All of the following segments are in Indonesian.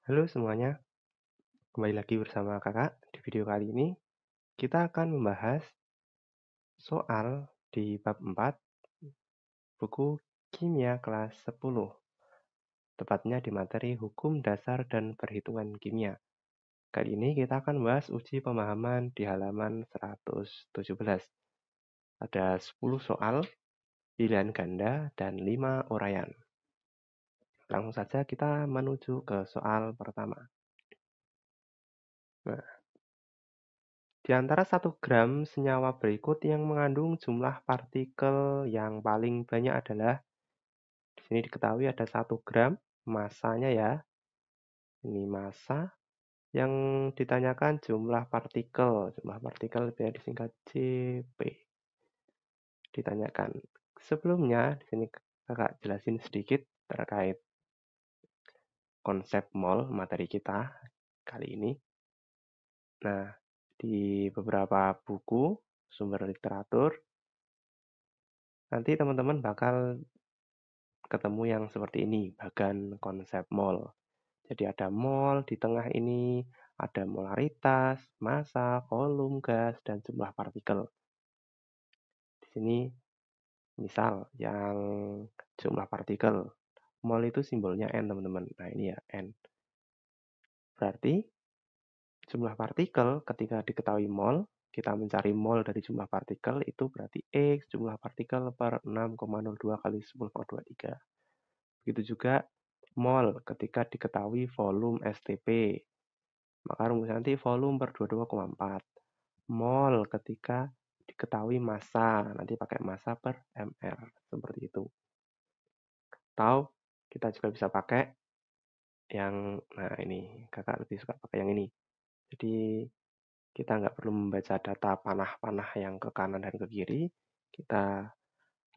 Halo semuanya, kembali lagi bersama kakak. Di video kali ini, kita akan membahas soal di bab 4 buku Kimia kelas 10, tepatnya di materi Hukum Dasar dan Perhitungan Kimia. Kali ini kita akan membahas uji pemahaman di halaman 117. Ada 10 soal, pilihan ganda, dan 5 uraian. Langsung saja kita menuju ke soal pertama. Nah, di antara 1 gram senyawa berikut yang mengandung jumlah partikel yang paling banyak adalah, di sini diketahui ada 1 gram, masanya ya. Ini massa yang ditanyakan jumlah partikel. Jumlah partikel biasa disingkat Cp. Ditanyakan. Sebelumnya, di sini kakak jelasin sedikit terkait konsep mol materi kita kali ini. Nah, di beberapa buku sumber literatur nanti teman-teman bakal ketemu yang seperti ini, bagan konsep mol. Jadi ada mol di tengah ini, ada molaritas, massa, volume gas, dan jumlah partikel. Di sini misal yang jumlah partikel, mol itu simbolnya N teman-teman. Nah ini ya N. Berarti jumlah partikel ketika diketahui mol, kita mencari mol dari jumlah partikel itu berarti X jumlah partikel per 6,02 kali 10,23. Begitu juga mol ketika diketahui volume STP. Maka rumus nanti volume per 22,4. Mol ketika diketahui massa, nanti pakai massa per mr. Seperti itu. Atau kita juga bisa pakai yang, nah ini, kakak lebih suka pakai yang ini. Jadi kita nggak perlu membaca data panah-panah yang ke kanan dan ke kiri. Kita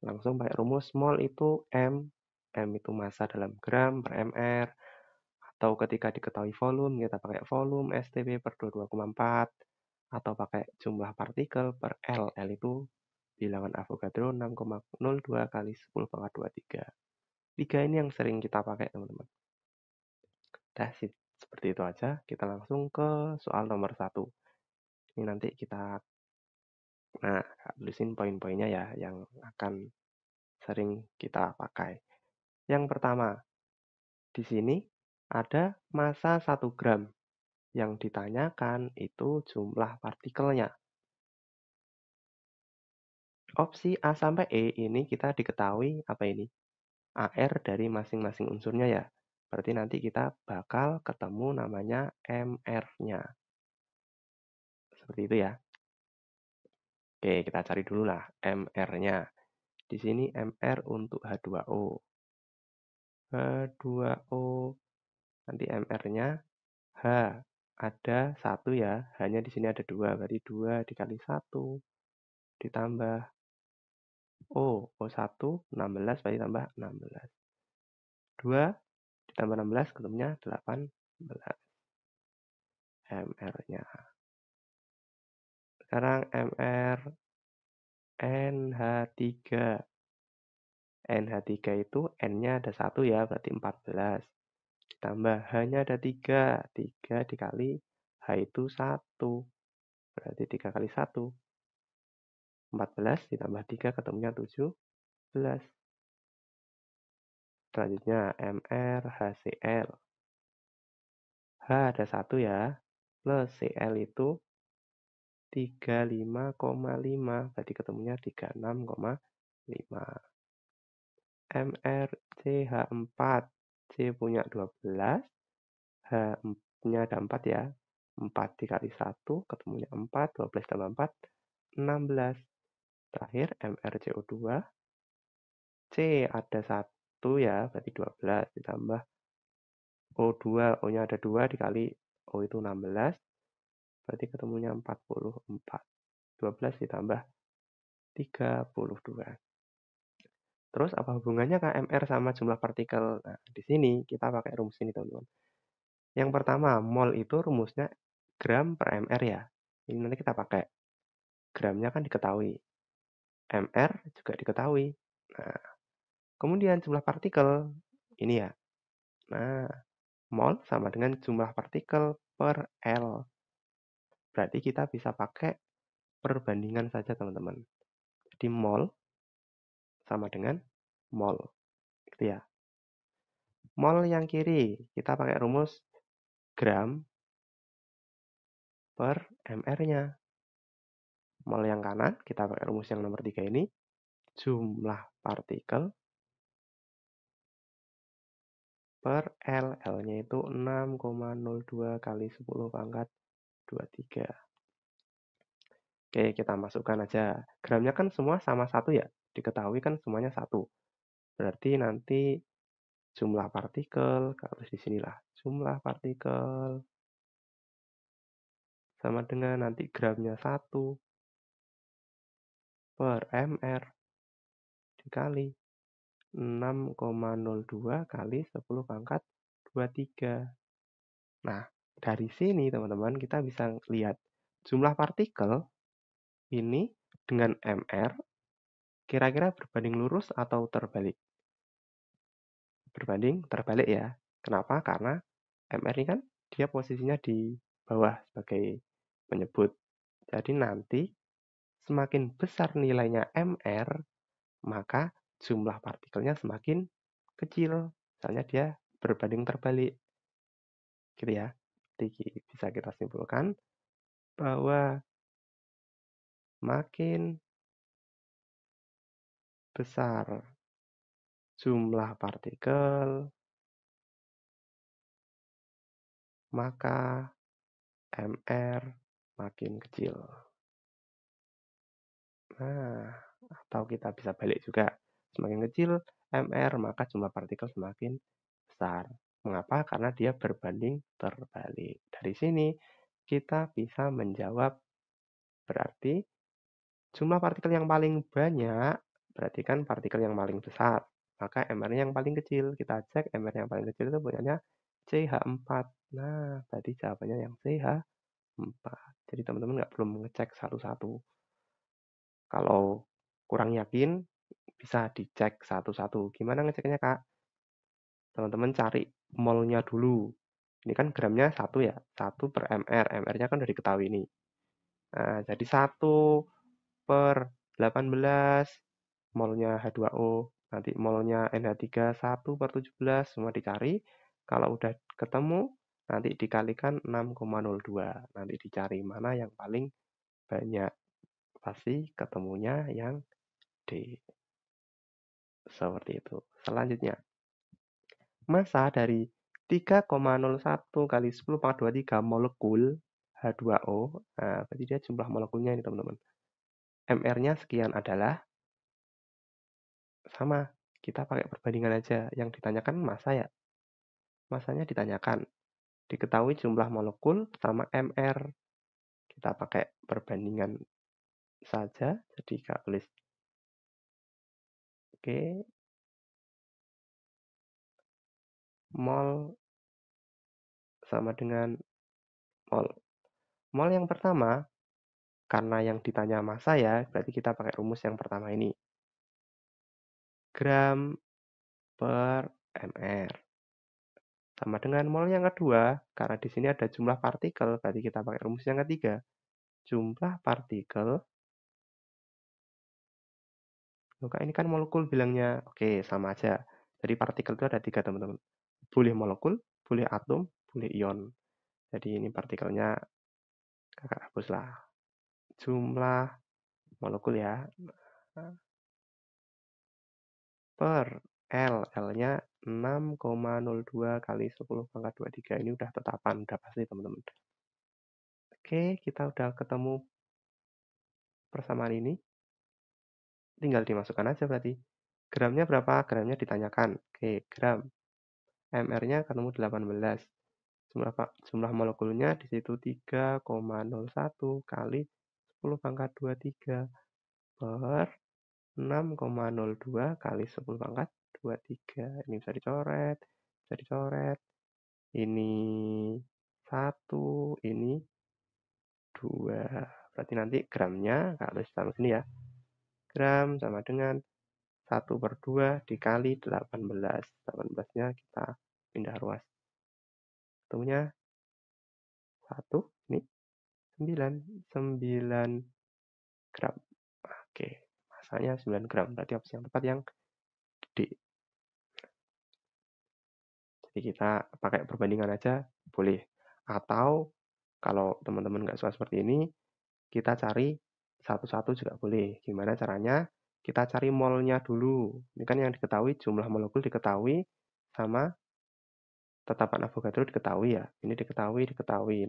langsung pakai rumus mol itu M. M itu massa dalam gram per mr. Atau ketika diketahui volume, kita pakai volume STP per 22,4. Atau pakai jumlah partikel per L. L itu bilangan Avogadro 6,02 kali 10,23. 3 ini yang sering kita pakai, teman-teman. Dah, seperti itu aja. Kita langsung ke soal nomor 1. Ini nanti kita, nah, tulisin poin-poinnya ya, yang akan sering kita pakai. Yang pertama, di sini ada massa 1 gram. Yang ditanyakan itu jumlah partikelnya. Opsi A sampai E ini kita diketahui apa ini? AR dari masing-masing unsurnya ya. Berarti nanti kita bakal ketemu namanya MR-nya. Seperti itu ya. Oke, kita cari dulu lah MR-nya. Di sini MR untuk H2O. H2O, nanti MR-nya H. Ada 1 ya, hanya di sini ada 2. Berarti 2 dikali 1 ditambah O1, 16, berarti tambah 16. 2 ditambah 16, ketemunya 18. MR-nya. Sekarang MR NH3. NH3 itu N-nya ada 1 ya, berarti 14. Ditambah H-nya ada 3. 3 dikali H itu 1. Berarti 3 kali 1. 14 ditambah 3 ketemunya 17. Selanjutnya MrHCl. H ada 1 ya, plus Cl itu 35,5. Berarti ketemunya 36,5. MrCH4. C punya 12. H-nya ada 4 ya. 4 dikali 1 ketemunya 4. 12 tambah 4, 16. Terakhir MrCO2. C ada 1 ya, berarti 12. Ditambah O2. O-nya ada 2 dikali O itu 16. Berarti ketemunya 44. 12 ditambah 32. Terus apa hubungannya KMR sama jumlah partikel? Nah, di sini kita pakai rumus ini, teman-teman. Yang pertama, mol itu rumusnya gram per mr ya. Ini nanti kita pakai. Gramnya kan diketahui. Mr juga diketahui. Nah, kemudian jumlah partikel ini ya. Nah, Mol sama dengan jumlah partikel per L. Berarti kita bisa pakai perbandingan saja, teman-teman. Jadi mol sama dengan mol. Gitu ya. Mol yang kiri, kita pakai rumus gram per mr-nya. Mol yang kanan, kita pakai rumus yang nomor 3 ini, jumlah partikel per L. L-nya itu 6,02 kali 10 pangkat 23. Oke, kita masukkan aja. Gramnya kan semua sama 1 ya. Diketahui kan semuanya 1. Berarti nanti jumlah partikel, harus di sinilah. Jumlah partikel sama dengan nanti gramnya 1 per mr dikali 6,02 kali 10 pangkat 23. Nah, dari sini teman-teman kita bisa lihat jumlah partikel ini dengan mr kira-kira berbanding lurus atau terbalik? Berbanding terbalik ya. Kenapa? Karena mr ini kan dia posisinya di bawah sebagai penyebut. Jadi nanti semakin besar nilainya mr, maka jumlah partikelnya semakin kecil. Misalnya dia berbanding terbalik. Gitu ya. Jadi bisa kita simpulkan bahwa makin besar jumlah partikel, maka mr makin kecil. Nah, atau kita bisa balik juga. Semakin kecil mr, maka jumlah partikel semakin besar. Mengapa? Karena dia berbanding terbalik. Dari sini kita bisa menjawab berarti jumlah partikel yang paling banyak berarti kan partikel yang paling besar. Maka mr-nya yang paling kecil. Kita cek mr yang paling kecil itu punyanya CH4. Nah, tadi jawabannya yang CH4. Jadi teman-teman nggak perlu mengecek satu-satu. Kalau kurang yakin, bisa dicek satu-satu. Gimana ngeceknya, Kak? Teman-teman cari molnya dulu. Ini kan gramnya 1 ya, 1 per mr. Mr-nya kan udah diketahui ini. Nah, jadi 1 per 18 molnya H2O. Nanti molnya NH3 1 per 17, semua dicari. Kalau udah ketemu, nanti dikalikan 6,02. Nanti dicari mana yang paling banyak. Pasti ketemunya yang D. Seperti itu. Selanjutnya, massa dari 3,01 kali 10 pangkat 23 molekul H2O. Nah, berarti dia jumlah molekulnya ini, teman-teman. MR-nya sekian adalah sama. Kita pakai perbandingan aja. Yang ditanyakan massa ya. Massanya ditanyakan. Diketahui jumlah molekul sama MR. Kita pakai perbandingan saja. Jadi Kak tulis. Oke. Mol sama dengan mol. Mol yang pertama, karena yang ditanya massa ya, berarti kita pakai rumus yang pertama ini. Gram per mr. Sama dengan mol yang kedua, karena di sini ada jumlah partikel, berarti kita pakai rumus yang ketiga. Jumlah partikel, Kak, ini kan molekul bilangnya, oke sama aja. Jadi partikel itu ada 3, teman-teman. Boleh molekul, boleh atom, boleh ion. Jadi ini partikelnya Kakak hapuslah. Jumlah molekul ya. Per L. L-nya 6,02 kali 10 pangkat 23. Ini udah tetapan, udah pasti teman-teman. Oke, kita udah ketemu persamaan ini. Tinggal dimasukkan aja berarti. Gramnya berapa? Gramnya ditanyakan. Oke, gram. MR-nya ketemu 18. Jumlah molekulnya di situ 3,01 kali 10 pangkat 23 per 6,02 kali 10 pangkat 23. Ini bisa dicoret, bisa dicoret. Ini 1, ini 2. Berarti nanti gramnya, kalau tulis sini ya. Gram sama dengan 1 per 2 dikali 18. 18-nya kita pindah ruas. ketemunya 1, ini 9 gram. Oke, masanya 9 gram, berarti opsi yang tepat yang D. Jadi kita pakai perbandingan aja boleh. Atau kalau teman-teman nggak suka seperti ini, kita cari satu-satu juga boleh. Gimana caranya? Kita cari molnya dulu. Ini kan yang diketahui jumlah molekul diketahui sama tetapan Avogadro diketahui ya. Ini diketahui.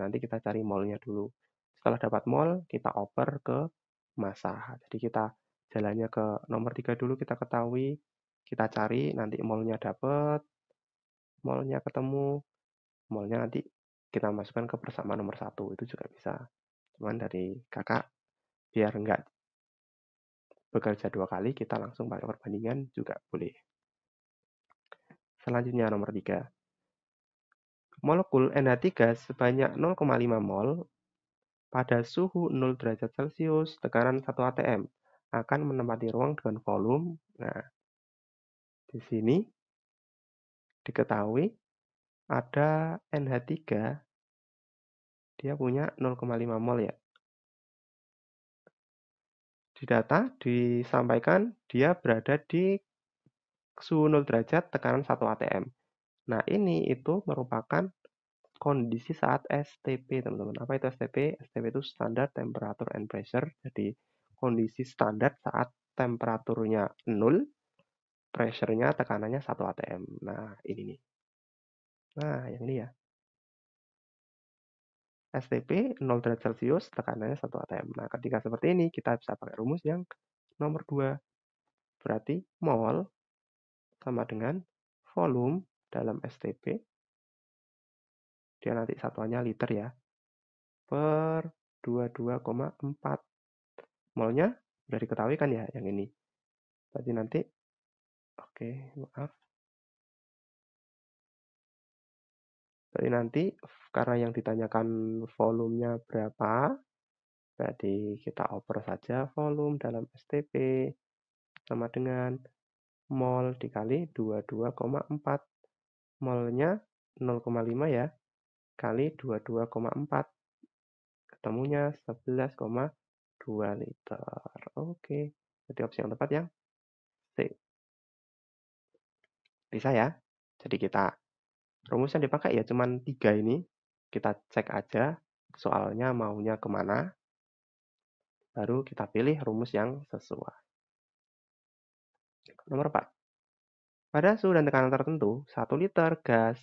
Nanti kita cari molnya dulu. Setelah dapat mol, kita oper ke massa. Jadi kita jalannya ke nomor 3 dulu kita ketahui. Kita cari, nanti molnya dapat, molnya ketemu, molnya nanti kita masukkan ke persamaan nomor 1. Itu juga bisa. Cuman dari kakak, biar nggak bekerja 2 kali, kita langsung pakai perbandingan juga boleh. Selanjutnya nomor 3. Molekul NH3 sebanyak 0,5 mol pada suhu 0 derajat Celcius, tekanan 1 atm, akan menempati ruang dengan volume. Nah, di sini diketahui ada NH3, dia punya 0,5 mol ya. Di data disampaikan dia berada di suhu 0 derajat, tekanan 1 atm. Nah, ini itu merupakan kondisi saat STP, teman-teman. Apa itu STP? STP itu Standard Temperature and Pressure. Jadi, kondisi standar saat temperaturnya 0, pressure-nya, tekanannya 1 atm. Nah, ini nih. Nah, yang ini ya. STP 0 derajat Celcius, tekanannya 1 atm. Nah, ketika seperti ini, kita bisa pakai rumus yang nomor 2. Berarti mol sama dengan volume dalam STP. Dia nanti satuannya liter ya. Per 22,4. Molnya sudah diketahui kan ya yang ini. Berarti nanti, oke, maaf. Berarti nanti karena yang ditanyakan volumenya berapa, berarti kita oper saja volume dalam STP sama dengan mol dikali 22,4. Molnya 0,5 ya, kali 22,4. Ketemunya 11,2 liter. Oke, jadi opsi yang tepat yang C. Bisa ya? Jadi kita rumus yang dipakai ya cuman 3 ini. Kita cek aja soalnya maunya kemana. Baru kita pilih rumus yang sesuai. Nomor 4. Pada suhu dan tekanan tertentu, 1 liter gas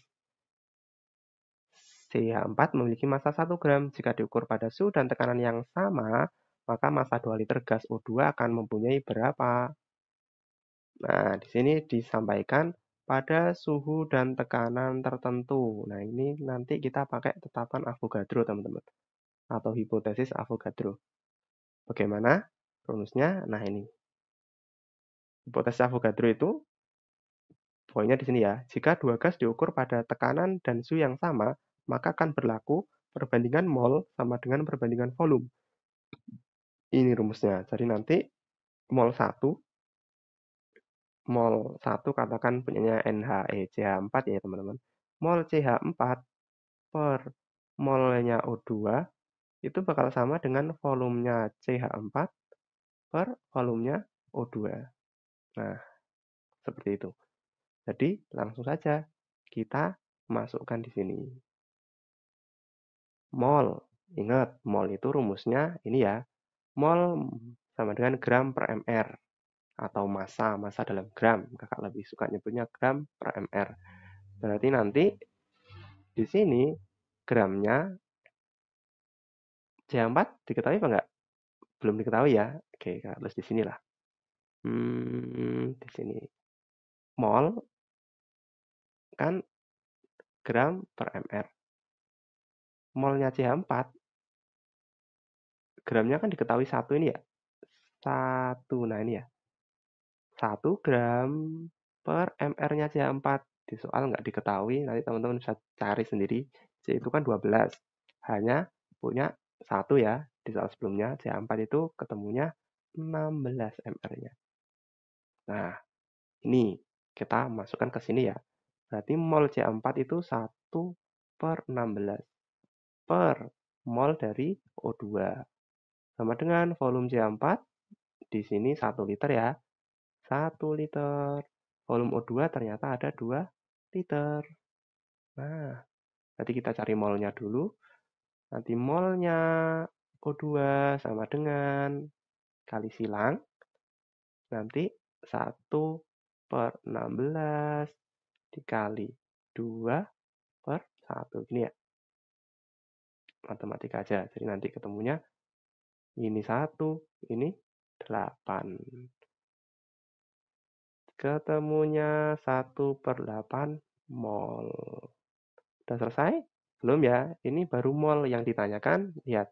CH4 memiliki massa 1 gram. Jika diukur pada suhu dan tekanan yang sama, maka massa 2 liter gas O2 akan mempunyai berapa? Nah, di sini disampaikan pada suhu dan tekanan tertentu. Nah, ini nanti kita pakai tetapan Avogadro, teman-teman. Atau hipotesis Avogadro. Bagaimana rumusnya? Nah, ini. Hipotesis Avogadro itu, poinnya di sini ya. Jika dua gas diukur pada tekanan dan suhu yang sama, maka akan berlaku perbandingan mol sama dengan perbandingan volume. Ini rumusnya. Jadi nanti mol 1 katakan punyanya NHECH4 ya teman-teman. Mol CH4 per molnya O2 itu bakal sama dengan volumenya CH4 per volumenya O2. Nah, seperti itu. Jadi, langsung saja kita masukkan di sini. Mol. Ingat, mol itu rumusnya ini ya. Mol sama dengan gram per mr. Atau massa dalam gram. Kakak lebih suka nyebutnya gram per mr. Berarti nanti di sini gramnya CH4 diketahui apa enggak? Belum diketahui ya. Oke, kakak tulis di sini lah. Di sini. Mol kan gram per mr. Molnya CH4, gramnya kan diketahui 1 ini ya. 1, nah ini ya. 1 gram per mr-nya CH4. Di soal nggak diketahui, nanti teman-teman bisa cari sendiri. C itu kan 12. Hanya punya 1 ya. Di soal sebelumnya, CH4 itu ketemunya 16 mr-nya. Nah, ini kita masukkan ke sini ya. Berarti mol CH4 itu 1 per 16 per mol dari O2. Sama dengan volume C4, di sini 1 liter ya. 1 liter. Volume O2 ternyata ada 2 liter. Nah, nanti kita cari molnya dulu. Nanti molnya O2 sama dengan kali silang. Nanti 1 per 16 dikali 2 per 1. Gini ya, matematika aja. Jadi nanti ketemunya ini 1, ini 8. Ketemunya 1 per 8 mol. Udah selesai? Belum ya? Ini baru mol yang ditanyakan. Lihat,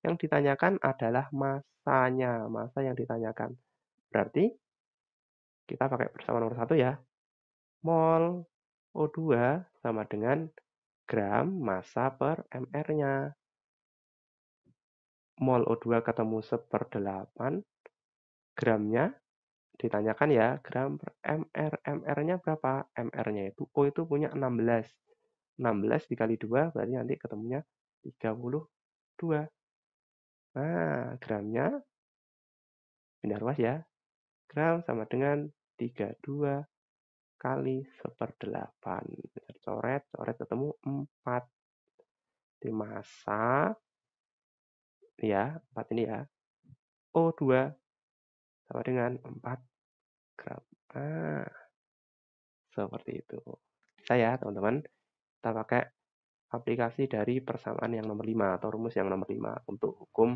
yang ditanyakan adalah masanya. Masa yang ditanyakan. Berarti kita pakai persamaan nomor 1 ya. Mol O2 sama dengan gram massa per mR-nya. Mol O2 ketemu 1/8, gramnya ditanyakan ya, gram per mR. mR-nya berapa? mR-nya itu, O itu punya 16. 16 dikali 2 berarti nanti ketemunya 32. Nah, gramnya pindah ruas ya. Gram sama dengan 32 kali 1/8. Coret, coret ketemu 4. Di massa, ya, 4 ini ya. O2 sama dengan 4 gram. Ah, seperti itu. Bisa ya, teman-teman. Kita pakai aplikasi dari persamaan yang nomor 5 atau rumus yang nomor 5 untuk hukum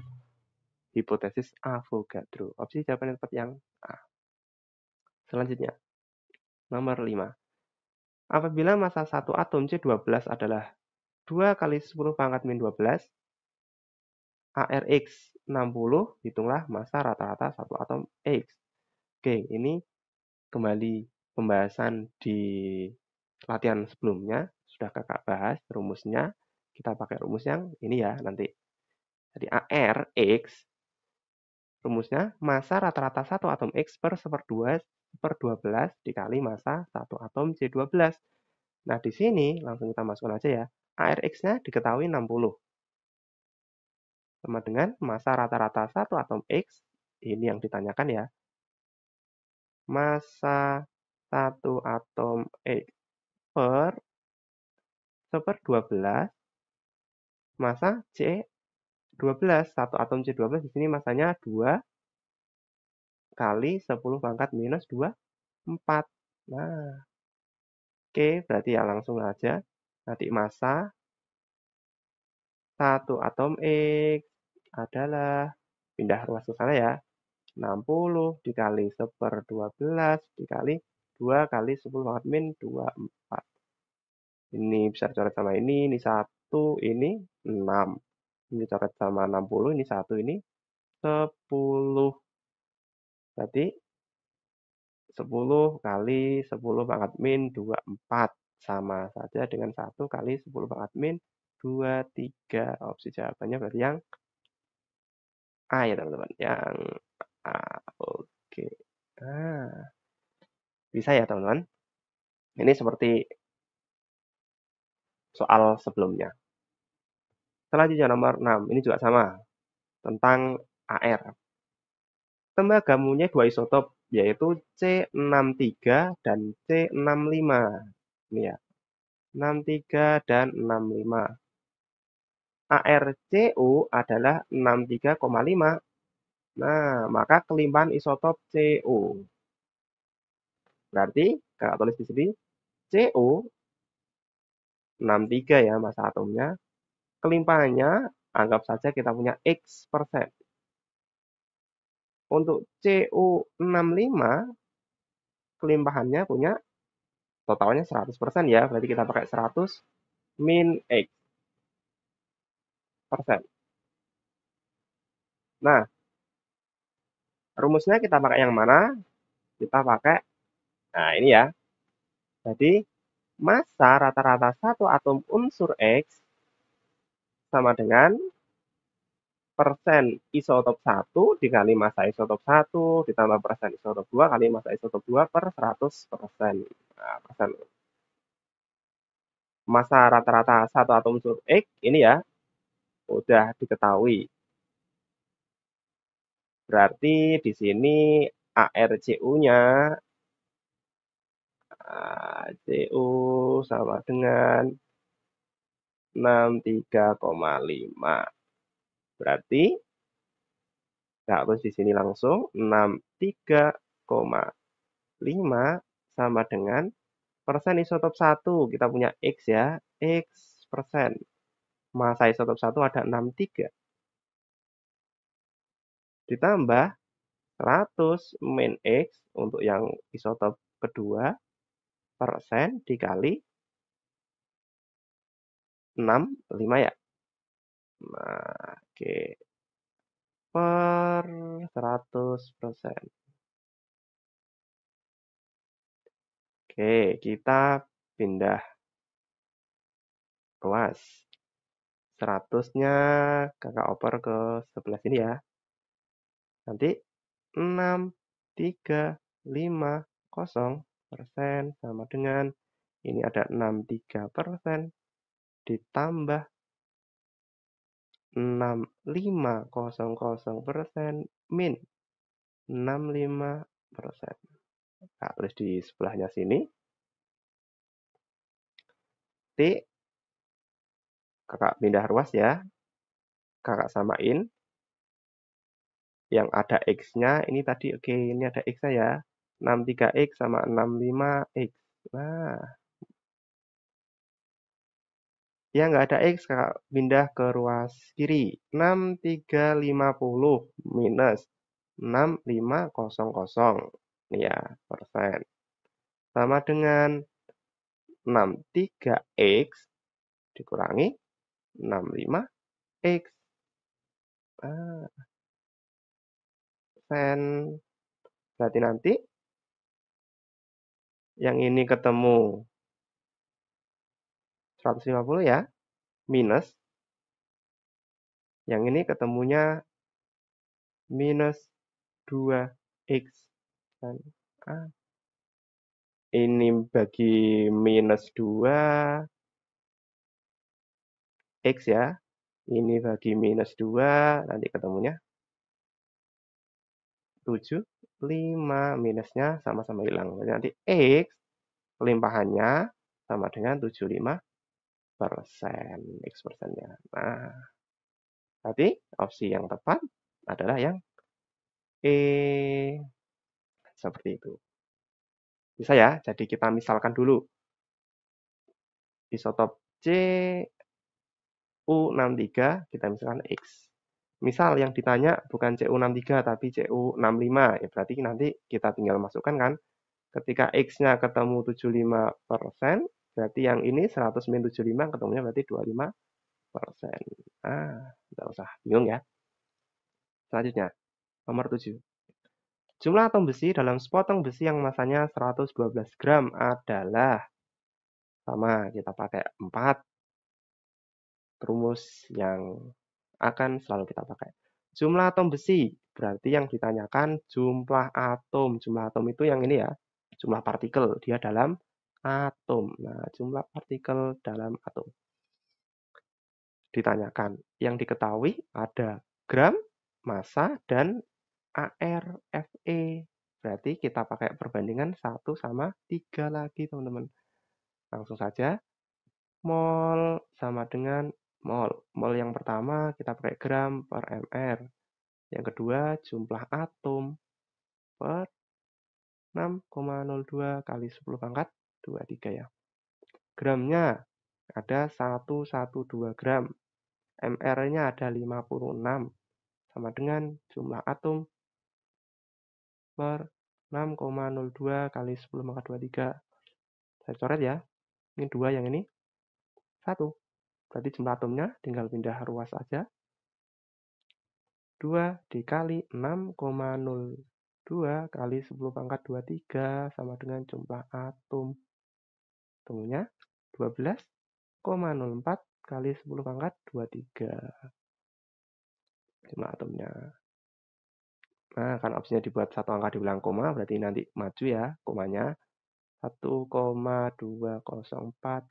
hipotesis Avogadro. Opsi jawaban yang tepat yang A. Selanjutnya, nomor 5. Apabila massa satu atom C12 adalah 2 kali 10 pangkat min 12, ARX 60, hitunglah massa rata-rata satu atom X. Oke, ini kembali pembahasan di latihan sebelumnya. Sudah kakak bahas rumusnya. Kita pakai rumus yang ini ya nanti. Jadi ARX, rumusnya massa rata-rata satu atom X per 1/12 dikali massa satu atom C12. Nah, di sini langsung kita masukkan aja ya. ARX-nya diketahui 60. Sama dengan massa rata-rata satu atom X, ini yang ditanyakan ya. Massa satu atom X per 1/12 massa C12. Satu atom C12 di sini massanya 2 kali 10 pangkat minus 2, 4. Nah, oke, berarti ya langsung aja. Nanti massa satu atom X adalah, pindah ruas ke sana ya, 60 dikali 1/12 dikali 2 kali 10 pangkat min 24. Ini bisa dicoret sama ini 1, ini 6. Ini coret sama 60, ini 1, ini 10. Berarti 10 kali 10 pangkat min 24. Sama saja dengan 1 kali 10 pangkat min 23. Opsi jawabannya berarti yang A ya teman-teman. Yang A. Oke. Nah, bisa ya teman-teman. Ini seperti soal sebelumnya. Selanjutnya nomor 6. Ini juga sama. Tentang AR. Tembaga mempunyai 2 isotop, yaitu C63 dan C65. Ini ya. 63 dan 65. ArCu adalah 63,5. Nah, maka kelimpahan isotop Cu. Berarti, kakak tulis di sini, Cu 63 ya massa atomnya. Kelimpahannya, anggap saja kita punya X%. Untuk Cu65, kelimpahannya punya totalnya 100% ya. Berarti kita pakai 100 min X persen. Nah, rumusnya kita pakai yang mana? Kita pakai, nah ini ya. Jadi, massa rata-rata satu atom unsur X sama dengan persen isotop 1 dikali massa isotop 1 ditambah persen isotop 2 kali massa isotop 2 per 100%. Nah, persen. massa rata-rata satu atom isotop X ini ya udah diketahui. Berarti di sini ArCu-nya Cu sama dengan 63,5. Berarti nah, terus di sini langsung 63,5 sama dengan persen isotop 1. Kita punya X ya, X persen. Massa isotop 1 ada 63. Ditambah 100 min X untuk yang isotop kedua persen dikali 65 ya. Nah, oke. Per 100%. Oke, kita pindah ruas. 100-nya kakak oper ke sebelah sini ya. Nanti 6,350% sama dengan ini ada 63% ditambah 6.500% min 65%. Nah, terus di sebelahnya sini T kakak pindah ruas ya. Kakak samain yang ada X-nya ini tadi oke, ini ada X-nya ya. 63X sama 65X. Nah, yang nggak ada X, kakak pindah ke ruas kiri. 6350 minus 6500. Ini ya, persen. Sama dengan 63X dikurangi 65X. Ah, persen. Berarti nanti yang ini ketemu 150 ya, minus. Yang ini ketemunya minus 2X. Dan, ini bagi minus 2, X ya. Ini bagi minus 2, nanti ketemunya 75. Minusnya sama-sama hilang. Jadi nanti X limpahannya sama dengan 75%. X persennya. Nah, berarti opsi yang tepat adalah yang E. Seperti itu. Bisa ya? Jadi kita misalkan dulu. Isotop Cu63 kita misalkan X. Misal yang ditanya bukan Cu63 tapi Cu65. Ya berarti nanti kita tinggal masukkan kan. Ketika X-nya ketemu 75%, berarti yang ini 100 min 75 ketemunya berarti 25%. Nggak usah bingung ya. Selanjutnya, nomor 7. Jumlah atom besi dalam sepotong besi yang masanya 112 gram adalah sama, kita pakai 4 rumus yang akan selalu kita pakai. Jumlah atom besi, berarti yang ditanyakan jumlah atom. Jumlah atom itu yang ini ya, jumlah partikel. Dia dalam atom. Nah, jumlah partikel dalam atom. Ditanyakan. Yang diketahui ada gram, massa, dan ArFe. Berarti kita pakai perbandingan 1 sama 3 lagi, teman-teman. Langsung saja. Mol sama dengan mol. Mol yang pertama kita pakai gram per mr. Yang kedua jumlah atom per 6,02 kali 10 pangkat 23 ya. Gramnya ada 112 gram. mr-nya ada 56 sama dengan jumlah atom per 6,02 kali 10 pangkat 23. Saya coret ya. Ini 2 yang ini 1. Berarti jumlah atomnya tinggal pindah ruas aja. 2 dikali 6,02 kali 10 pangkat 23 sama dengan jumlah atom. Temunya 12,04 kali 10 pangkat 23. Jumlah atomnya. Nah, kan opsinya dibuat satu angka diulang koma, berarti nanti maju ya komanya. 1,204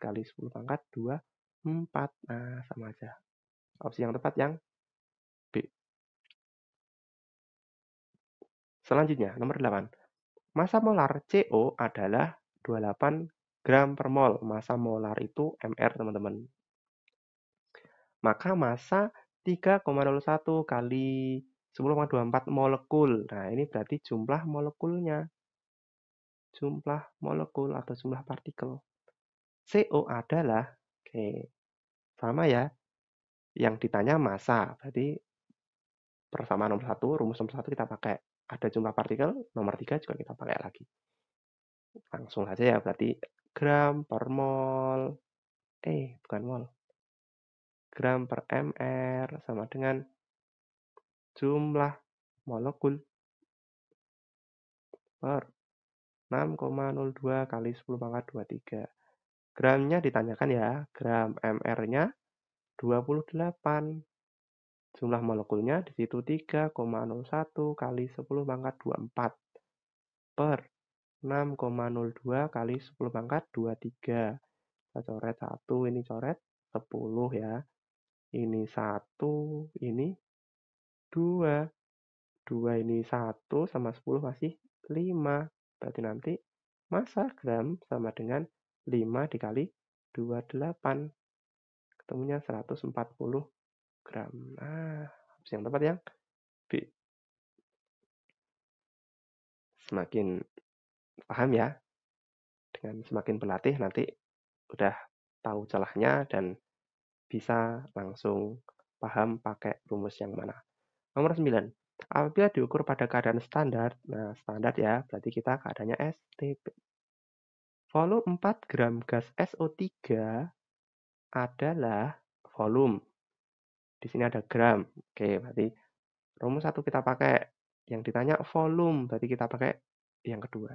kali 10 pangkat 24. Nah, sama aja. Opsi yang tepat yang B. Selanjutnya, nomor 8. Massa molar CO adalah 28 gram per mol. Massa molar itu mR, teman-teman. Maka massa 3,01 kali 10,24 molekul. Nah, ini berarti jumlah molekulnya. Jumlah molekul atau jumlah partikel. CO adalah, oke, sama ya. Yang ditanya massa, berarti persamaan nomor 1, rumus nomor 1 kita pakai. Ada jumlah partikel, nomor 3 juga kita pakai lagi. Langsung saja ya, berarti gram per mol. Bukan mol. Gram per mR sama dengan jumlah molekul per 6,02 kali 10 pangkat 23. Gramnya ditanyakan ya, gram mR-nya 28. Jumlah molekulnya di situ 3,01 kali 10 pangkat 24 per 6,02 kali 10 pangkat 23. Kita coret 1, ini coret 10 ya. Ini 1, ini 2. 2 ini 1 sama 10 masih 5. Berarti nanti massa gram sama dengan 5 dikali 28. Ketemunya 140 gram. Nah, opsi yang tepat yang B. Semakin paham ya. Dengan semakin berlatih nanti udah tahu celahnya dan bisa langsung paham pakai rumus yang mana. Nomor 9. Apabila diukur pada keadaan standar, nah standar ya, berarti kita keadaannya STP. Volume 4 gram gas SO3 adalah volume. Di sini ada gram. Oke, berarti rumus 1 kita pakai. Yang ditanya volume, berarti kita pakai yang kedua.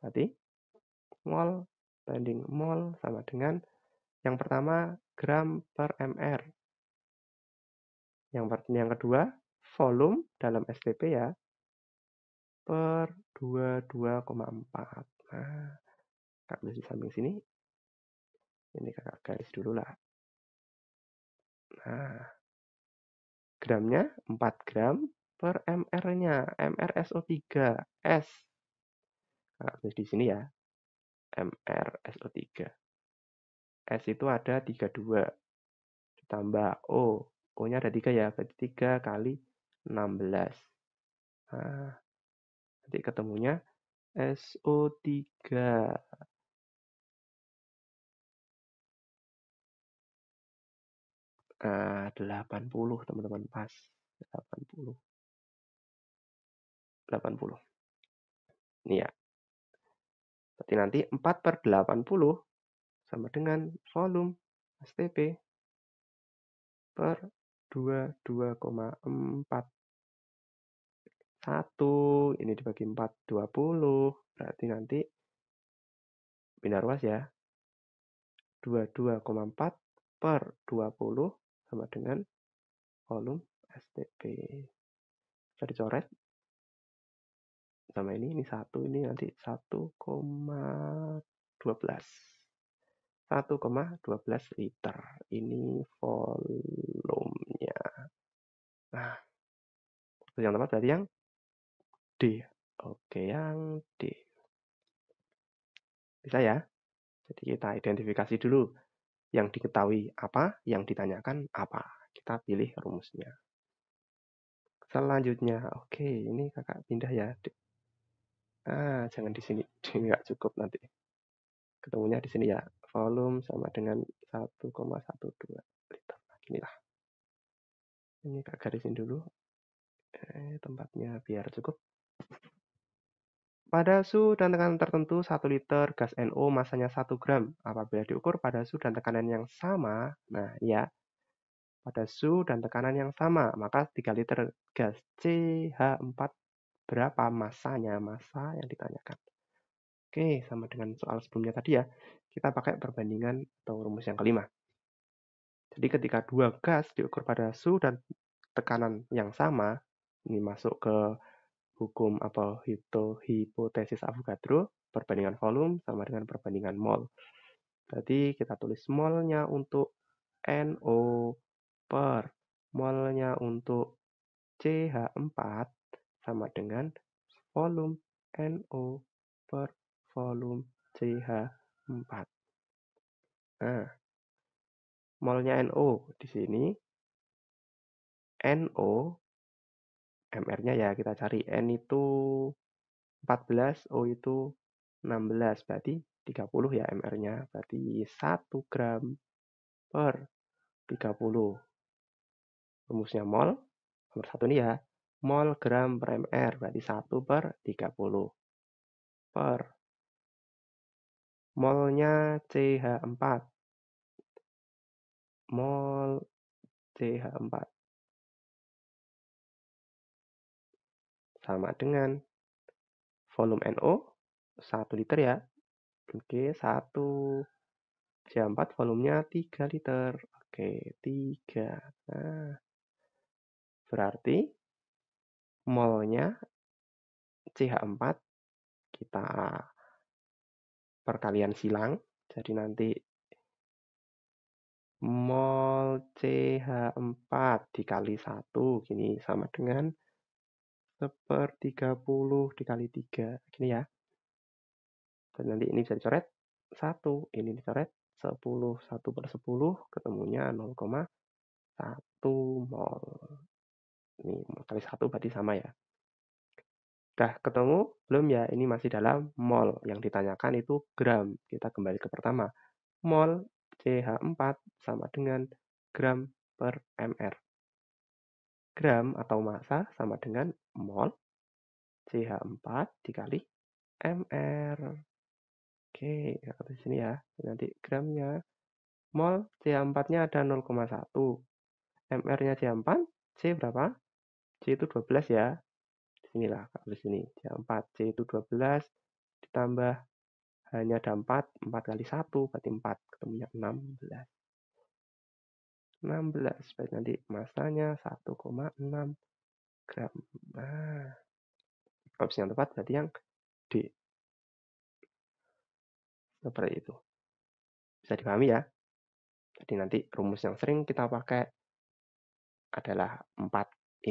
Berarti mol banding mol sama dengan yang pertama gram per mR. Yang kedua volume dalam STP ya per 22,4. Nah, Kak tulis di samping sini. Ini kakak garis dulu lah. Nah, gramnya 4 gram per mR-nya. mRSO3 S. Kakak tulis di sini ya. mRSO3. S itu ada 32. Ditambah O. O-nya ada 3 ya. Berarti 3 kali 16. Nah, nanti ketemunya SO3. 80 teman-teman, pas 80. Ini ya. Berarti nanti 4 per 80 sama dengan volume STP per 22,4. 1 ini dibagi 4 20. Berarti nanti pindah ruas ya. 22,4 per 20 sama dengan volume STP. Bisa dicoret sama ini 1, ini nanti 1,12. 1,12 liter. Ini volumenya. Nah, yang tepat berarti yang D. Oke, yang D. Bisa ya? Jadi kita identifikasi dulu. Yang diketahui apa, yang ditanyakan apa. Kita pilih rumusnya. Selanjutnya, oke, ini kakak pindah ya. Jangan di sini. Nggak cukup nanti. Ketemunya di sini ya. Volume sama dengan 1,12 liter. Inilah. Ini kak garisin dulu. Tempatnya biar cukup. Pada suhu dan tekanan tertentu, 1 liter gas NO masanya 1 gram. Apabila diukur pada suhu dan tekanan yang sama, nah ya, pada suhu dan tekanan yang sama, maka 3 liter gas CH4 berapa masanya? Massa yang ditanyakan. Oke, sama dengan soal sebelumnya tadi ya, kita pakai perbandingan atau rumus yang kelima. Jadi ketika dua gas diukur pada suhu dan tekanan yang sama, ini masuk ke hukum apa hipotesis Avogadro, perbandingan volume sama dengan perbandingan mol. Berarti kita tulis molnya untuk NO per molnya untuk CH4 sama dengan volume NO per volume CH4. Nah, molnya NO di sini NO MR-nya ya kita cari N itu 14, O itu 16, berarti 30 ya MR-nya, berarti 1 gram per 30. Rumusnya mol, nomor 1 nih ya, mol gram per MR, berarti 1 per 30. Per molnya CH4, mol CH4 sama dengan volume NO 1 liter ya. Oke, 1 CH4 volumenya 3 liter. Oke, 3. Nah, berarti molnya CH4 kita perkalian silang. Jadi nanti mol CH4 dikali 1 gini sama dengan 1/30 dikali 3. Gini ya. Dan nanti ini bisa dicoret 1, ini dicoret 10, 1/10 ketemunya 0,1 mol. Ini kali 1 berarti sama ya. Udah ketemu belum ya? Ini masih dalam mol. Yang ditanyakan itu gram. Kita kembali ke pertama. Mol CH4 sama dengan gram per mr. Gram atau massa sama dengan mol CH4 dikali mr. Oke, di sini ya. Nanti gramnya. Mol CH4-nya ada 0,1. MR-nya CH4, C berapa? C itu 12 ya. Inilah di sini CH4, C itu 12 ditambah hanya ada 4, 4 kali 1 berarti 4, ketemunya 16. 16, berarti nanti masanya 1,6 gram. Nah, opsi yang tepat berarti yang D. Seperti itu. Bisa dipahami ya? Jadi nanti rumus yang sering kita pakai adalah 4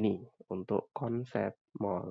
ini untuk konsep mol.